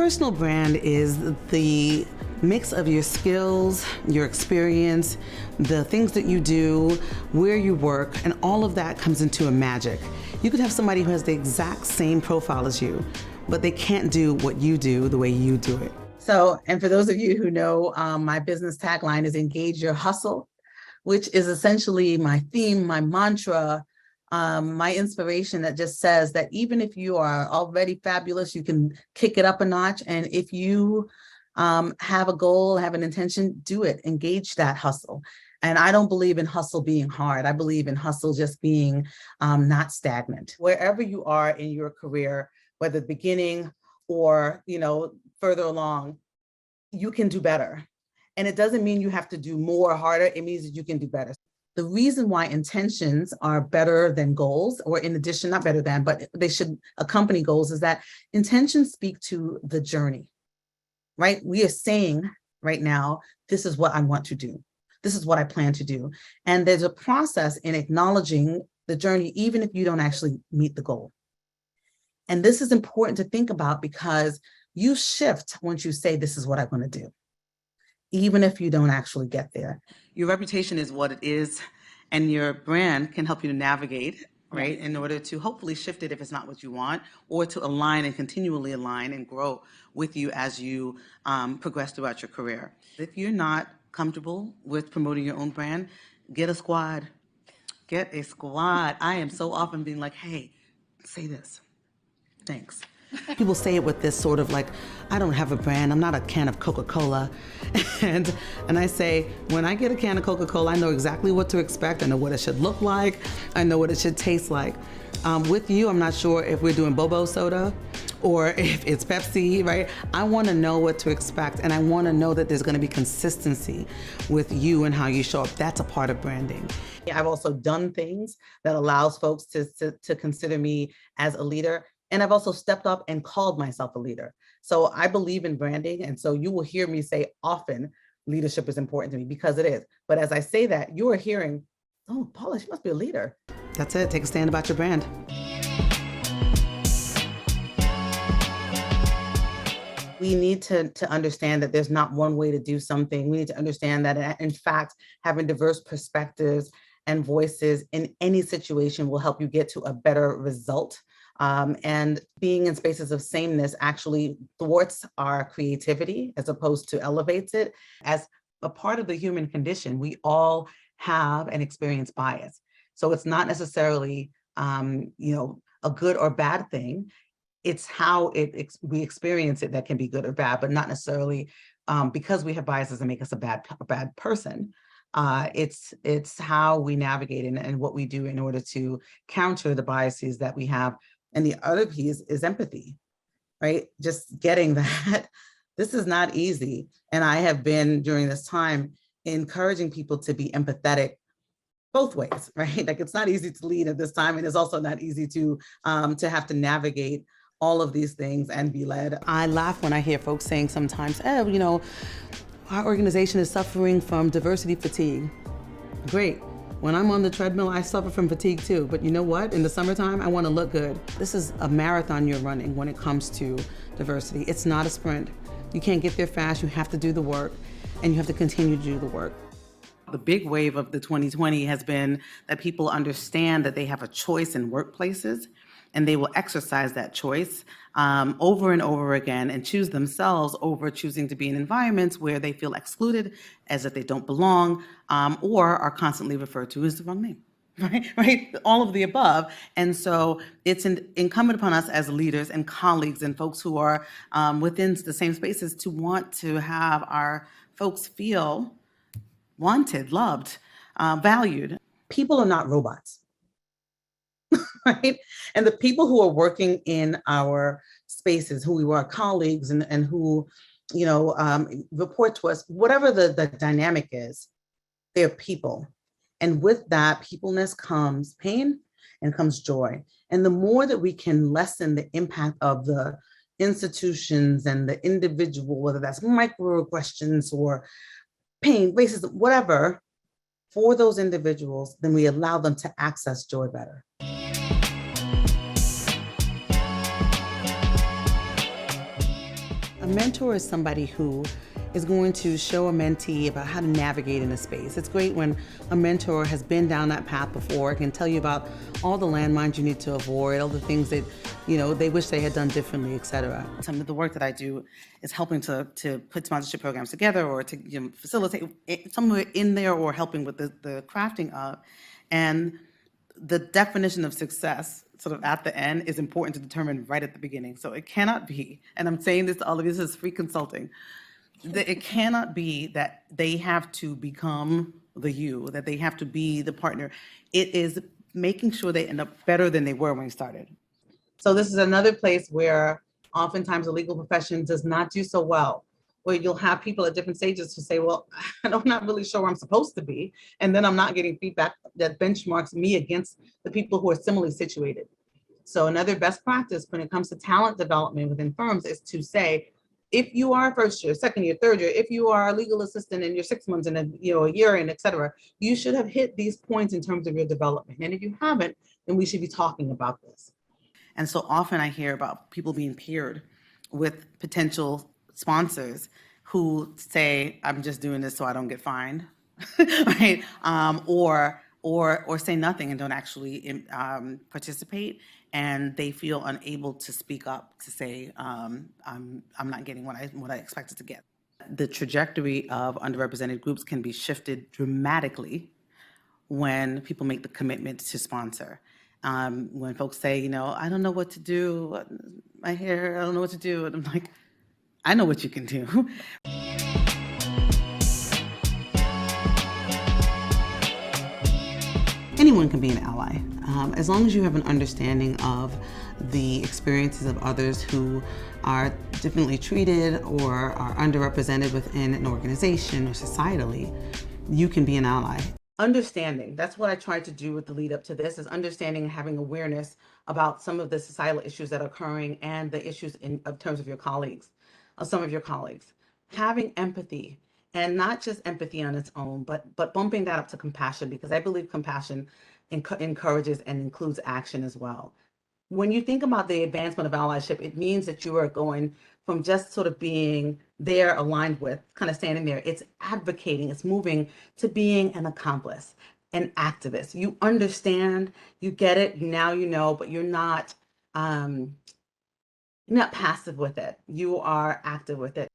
personal brand is the mix of your skills, your experience, the things that you do, where you work, and all of that comes into a magic. You could have somebody who has the exact same profile as you, but they can't do what you do the way you do it. So, and for those of you who know, my business tagline is engage your hustle, which is essentially my theme, my mantra, my inspiration that just says that even if you are already fabulous, you can kick it up a notch. And if you have a goal, have an intention, do it, engage that hustle. And I don't believe in hustle being hard. I believe in hustle just being not stagnant. Wherever you are in your career, whether the beginning or, further along, you can do better. And it doesn't mean you have to do more or harder. It means that you can do better. The reason why intentions are better than goals, or in addition, not better than, but they should accompany goals, is that intentions speak to the journey. Right? We are saying right now, this is what I want to do. This is what I plan to do. And there's a process in acknowledging the journey, even if you don't actually meet the goal. And this is important to think about because you shift once you say, this is what I want to do, even if you don't actually get there. Your reputation is what it is, and your brand can help you to navigate, right, in order to hopefully shift it if it's not what you want, or to align and continually align and grow with you as you progress throughout your career. If you're not comfortable with promoting your own brand, get a squad. Get a squad. I am so often being like, hey, say this. Thanks. People say it with this sort of like, I don't have a brand, I'm not a can of Coca-Cola. And I say, when I get a can of Coca-Cola, I know exactly what to expect. I know what it should look like. I know what it should taste like. With you, I'm not sure if we're doing Bobo soda or if it's Pepsi, right? I want to know what to expect, and I want to know that there's going to be consistency with you and how you show up. That's a part of branding. I've also done things that allows folks to consider me as a leader. And I've also stepped up and called myself a leader. So I believe in branding. And so you will hear me say often, leadership is important to me, because it is. But as I say that, you are hearing, oh, Paula, she must be a leader. That's it. Take a stand about your brand. We need to understand that there's not one way to do something. We need to understand that, in fact, having diverse perspectives and voices in any situation will help you get to a better result. And being in spaces of sameness actually thwarts our creativity as opposed to elevates it. As a part of the human condition, we all have and experience bias. So it's not necessarily, a good or bad thing. It's how we experience it that can be good or bad, but not necessarily because we have biases that make us a bad person. It's how we navigate and what we do in order to counter the biases that we have. And the other piece is empathy, right? Just getting that this is not easy. And I have been, during this time, encouraging people to be empathetic both ways, right? Like, it's not easy to lead at this time, and it's also not easy to have to navigate all of these things and be led. I laugh when I hear folks saying sometimes, oh, our organization is suffering from diversity fatigue. Great. When I'm on the treadmill, I suffer from fatigue too. But you know what? In the summertime, I want to look good. This is a marathon you're running when it comes to diversity. It's not a sprint. You can't get there fast. You have to do the work, and you have to continue to do the work. The big wave of the 2020 has been that people understand that they have a choice in workplaces, and they will exercise that choice over and over again and choose themselves over choosing to be in environments where they feel excluded, as if they don't belong, or are constantly referred to as the wrong name, right? All of the above. And so it's incumbent upon us as leaders and colleagues and folks who are within the same spaces to want to have our folks feel wanted, loved, valued. People are not robots. Right? And the people who are working in our spaces, who we are colleagues and who, report to us, whatever the dynamic is, they're people. And with that peopleness comes pain and comes joy. And the more that we can lessen the impact of the institutions and the individual, whether that's microaggressions or pain, racism, whatever, for those individuals, then we allow them to access joy better. mentor is somebody who is going to show a mentee about how to navigate in a space. It's great when a mentor has been down that path before, can tell you about all the landmines you need to avoid, all the things that they wish they had done differently, etc. Some of the work that I do is helping to put sponsorship programs together, or to facilitate somewhere in there, or helping with the crafting of. And the definition of success sort of at the end is important to determine right at the beginning. So it cannot be, and I'm saying this to all of you, this is free consulting, it cannot be that they have to become the you, that they have to be the partner. It is making sure they end up better than they were when they started. So this is another place where oftentimes the legal profession does not do so well, where you'll have people at different stages who say, well, I'm not really sure where I'm supposed to be. And then I'm not getting feedback that benchmarks me against the people who are similarly situated. So another best practice when it comes to talent development within firms is to say, if you are first year, second year, third year, if you are a legal assistant and you're 6 months and a year in, et cetera, you should have hit these points in terms of your development. And if you haven't, then we should be talking about this. And so often I hear about people being paired with potential sponsors who say, I'm just doing this so I don't get fined, right? Or say nothing and don't actually participate, and they feel unable to speak up to say, I'm not getting what I expected to get. The trajectory of underrepresented groups can be shifted dramatically when people make the commitment to sponsor. When folks say, I don't know what to do, my hair, I don't know what to do, and I'm like, I know what you can do. Anyone can be an ally, as long as you have an understanding of the experiences of others who are differently treated or are underrepresented within an organization or societally. You can be an ally. Understanding, that's what I tried to do with the lead up to this, is understanding and having awareness about some of the societal issues that are occurring and the issues in terms of your colleagues, some of your colleagues. Having empathy. And not just empathy on its own, but bumping that up to compassion, because I believe compassion encourages and includes action as well. When you think about the advancement of allyship, it means that you are going from just sort of being there, aligned with, kind of standing there. It's advocating, it's moving to being an accomplice, an activist. You understand, you get it, now you know, but you're not passive with it. You are active with it.